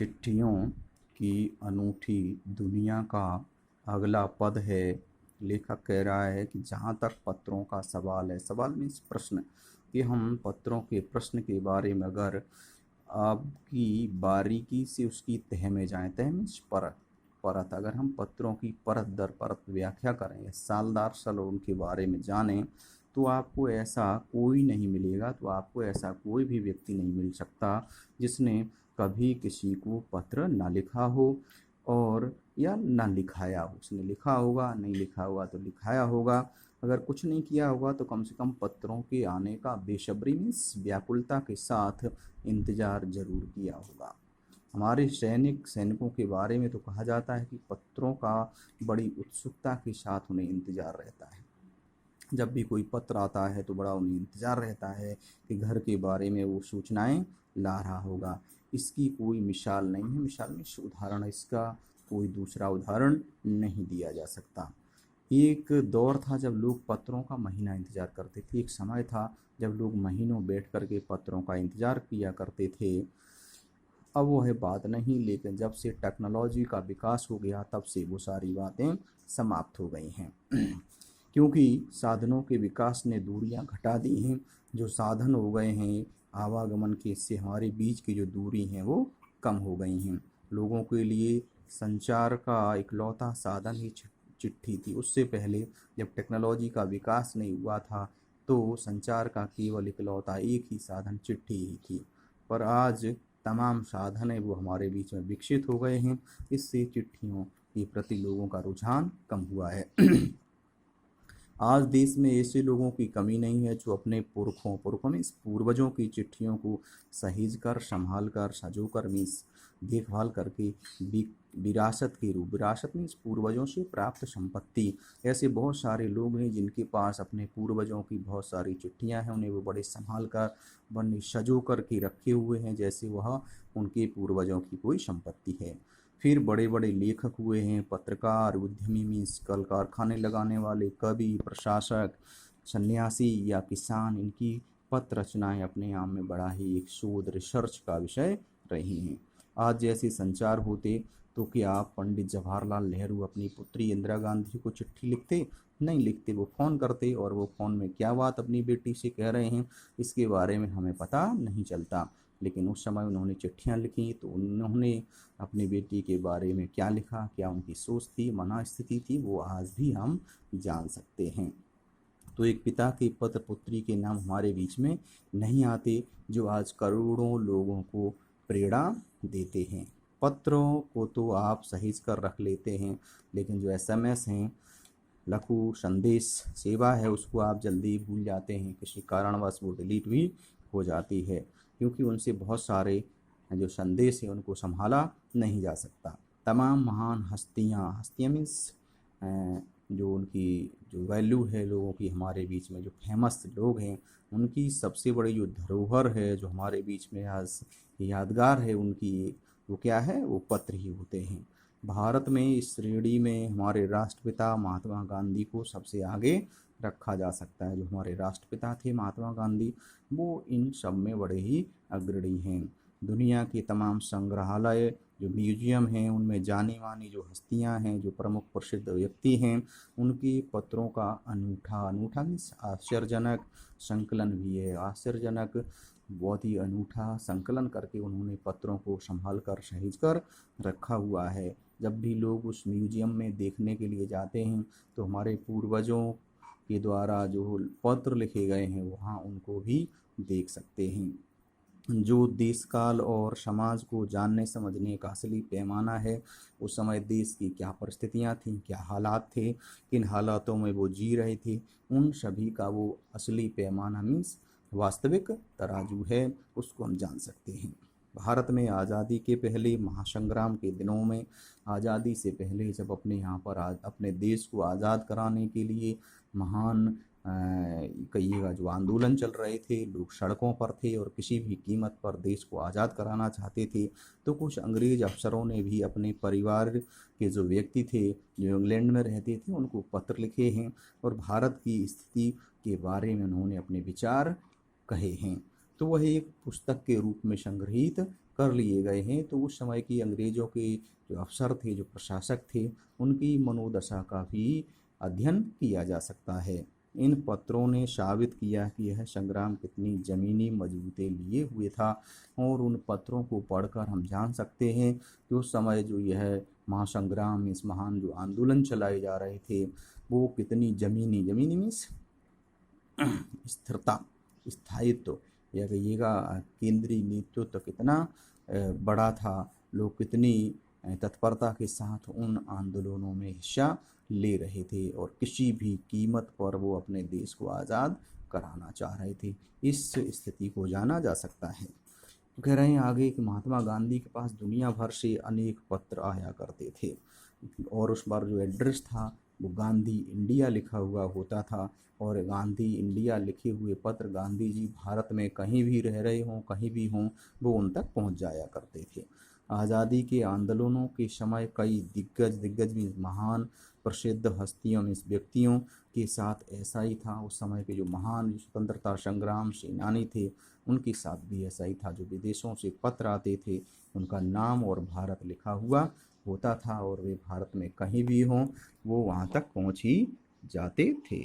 चिट्ठियों की अनूठी दुनिया का अगला पद है। लेखक कह रहा है कि जहाँ तक पत्रों का सवाल है, सवाल मीन्स प्रश्न, कि हम पत्रों के प्रश्न के बारे में अगर आपकी बारीकी से उसकी तह में जाएं, तह मीन्स परत परत, अगर हम पत्रों की परत दर परत व्याख्या करें, सालदार सल उनके बारे में जानें, तो आपको ऐसा कोई नहीं मिलेगा, तो आपको ऐसा कोई भी व्यक्ति नहीं मिल सकता जिसने कभी किसी को पत्र ना लिखा हो और या ना लिखाया हो। उसने लिखा होगा, नहीं लिखा होगा तो लिखाया होगा। अगर कुछ नहीं किया होगा तो कम से कम पत्रों के आने का बेसब्री मीन्स व्याकुलता के साथ इंतज़ार जरूर किया होगा। हमारे सैनिकों के बारे में तो कहा जाता है कि पत्रों का बड़ी उत्सुकता के साथ उन्हें इंतज़ार रहता है। जब भी कोई पत्र आता है तो बड़ा उन्हें इंतज़ार रहता है कि घर के बारे में वो सूचनाएं ला रहा होगा। इसकी कोई मिसाल नहीं है, मिसाल में उदाहरण, इसका कोई दूसरा उदाहरण नहीं दिया जा सकता। एक दौर था जब लोग पत्रों का महीना इंतज़ार करते थे। एक समय था जब लोग महीनों बैठ कर के पत्रों का इंतज़ार किया करते थे। अब वो है बात नहीं, लेकिन जब से टेक्नोलॉजी का विकास हो गया तब से वो सारी बातें समाप्त हो गई हैं। क्योंकि साधनों के विकास ने दूरियां घटा दी हैं। जो साधन हो गए हैं आवागमन के, इससे हमारे बीच की जो दूरी हैं वो कम हो गई हैं। लोगों के लिए संचार का इकलौता साधन ही चिट्ठी थी। उससे पहले जब टेक्नोलॉजी का विकास नहीं हुआ था तो संचार का केवल इकलौता एक ही साधन चिट्ठी ही थी। पर आज तमाम साधन है वो हमारे बीच में विकसित हो गए हैं। इससे चिट्ठियों के प्रति लोगों का रुझान कम हुआ है। आज देश में ऐसे लोगों की कमी नहीं है जो अपने पुरखों मीन्स पूर्वजों की चिट्ठियों को सहेज कर, संभाल कर, सजो कर मीन्स देखभाल करके विरासत मीन्स पूर्वजों से प्राप्त संपत्ति, ऐसे बहुत सारे लोग हैं जिनके पास अपने पूर्वजों की बहुत सारी चिट्ठियां हैं। उन्हें वो बड़े संभाल कर, बड़े सजो कर के रखे हुए हैं जैसे वह उनके पूर्वजों की कोई संपत्ति है। फिर बड़े बड़े लेखक हुए हैं, पत्रकार, उद्यमी मीन्स कल कारखाने लगाने वाले, कवि, प्रशासक, सन्यासी या किसान, इनकी पत्र रचनाएं अपने आप में बड़ा ही एक शोध रिसर्च का विषय रही हैं। आज जैसे संचार होते तो क्या पंडित जवाहरलाल नेहरू अपनी पुत्री इंदिरा गांधी को चिट्ठी लिखते? नहीं लिखते। वो फ़ोन करते और वो फ़ोन में क्या बात अपनी बेटी से कह रहे हैं इसके बारे में हमें पता नहीं चलता। लेकिन उस समय उन्होंने चिट्ठियाँ लिखी तो उन्होंने अपनी बेटी के बारे में क्या लिखा, क्या उनकी सोच थी, मनस्थिति थी, वो आज भी हम जान सकते हैं। तो एक पिता के पत्र पुत्री के नाम हमारे बीच में नहीं आते जो आज करोड़ों लोगों को प्रेरणा देते हैं। पत्रों को तो आप सहेज कर रख लेते हैं, लेकिन जो एसएमएस हैं, लघु संदेश सेवा है, उसको आप जल्दी भूल जाते हैं। किसी कारणवश वो डिलीट भी हो जाती है क्योंकि उनसे बहुत सारे जो संदेश है उनको संभाला नहीं जा सकता। तमाम महान हस्तियाँ मीन्स जो उनकी जो वैल्यू है लोगों की हमारे बीच में, जो फेमस लोग हैं, उनकी सबसे बड़ी जो धरोहर है जो हमारे बीच में आज यादगार है उनकी, वो क्या है? वो पत्र ही होते हैं। भारत में इस श्रेणी में हमारे राष्ट्रपिता महात्मा गांधी को सबसे आगे रखा जा सकता है। जो हमारे राष्ट्रपिता थे महात्मा गांधी, वो इन सब में बड़े ही अग्रणी हैं। दुनिया के तमाम संग्रहालय, जो म्यूजियम हैं, उनमें जानी मानी जो हस्तियां हैं, जो प्रमुख प्रसिद्ध व्यक्ति हैं, उनके पत्रों का अनूठा मीन्स आश्चर्यजनक संकलन भी है। आश्चर्यजनक, बहुत ही अनूठा संकलन करके उन्होंने पत्रों को संभाल कर, सहेज कर रखा हुआ है। जब भी लोग उस म्यूजियम में देखने के लिए जाते हैं तो हमारे पूर्वजों के द्वारा जो पत्र लिखे गए हैं वहाँ उनको भी देख सकते हैं। जो देश काल और समाज को जानने समझने का असली पैमाना है, उस समय देश की क्या परिस्थितियां थीं, क्या हालात थे, किन हालातों में वो जी रहे थे, उन सभी का वो असली पैमाना मीन्स वास्तविक तराजू है, उसको हम जान सकते हैं। भारत में आज़ादी के पहले महासंग्राम के दिनों में, आज़ादी से पहले जब अपने यहाँ पर अपने देश को आज़ाद कराने के लिए महान कहिएगा जो आंदोलन चल रहे थे, लोग सड़कों पर थे और किसी भी कीमत पर देश को आज़ाद कराना चाहते थे, तो कुछ अंग्रेज अफसरों ने भी अपने परिवार के जो व्यक्ति थे जो इंग्लैंड में रहते थे उनको पत्र लिखे हैं और भारत की स्थिति के बारे में उन्होंने अपने विचार कहे हैं। तो वह एक पुस्तक के रूप में संग्रहित कर लिए गए हैं। तो उस समय की अंग्रेज़ों के जो अफ़सर थे, जो प्रशासक थे, उनकी मनोदशा का भी अध्ययन किया जा सकता है। इन पत्रों ने साबित किया कि यह संग्राम कितनी ज़मीनी मजबूती लिए हुए था, और उन पत्रों को पढ़कर हम जान सकते हैं कि उस समय जो यह महासंग्राम, इस महान जो आंदोलन चलाए जा रहे थे, वो कितनी ज़मीनी, ज़मीनी मीन्स स्थिरता, स्थायित्व, या कहिएगा केंद्रीय नेतृत्व कितना बड़ा था। लोग कितनी तत्परता के साथ उन आंदोलनों में हिस्सा ले रहे थे और किसी भी कीमत पर वो अपने देश को आज़ाद कराना चाह रहे थे। इस स्थिति को जाना जा सकता है। तो कह रहे हैं आगे कि महात्मा गांधी के पास दुनिया भर से अनेक पत्र आया करते थे, और उस बार जो एड्रेस था वो गांधी इंडिया लिखा हुआ होता था, और गांधी इंडिया लिखे हुए पत्र गांधी जी भारत में कहीं भी रह रहे हों, कहीं भी हों, वो उन तक पहुंच जाया करते थे। आज़ादी के आंदोलनों के समय कई दिग्गज भी महान प्रसिद्ध हस्तियों में व्यक्तियों के साथ ऐसा ही था। उस समय के जो महान स्वतंत्रता संग्राम सेनानी थे, उनके साथ भी ऐसा ही था। जो विदेशों से पत्र आते थे, उनका नाम और भारत लिखा हुआ होता था, और वे भारत में कहीं भी हों, वो वहाँ तक पहुँच ही जाते थे।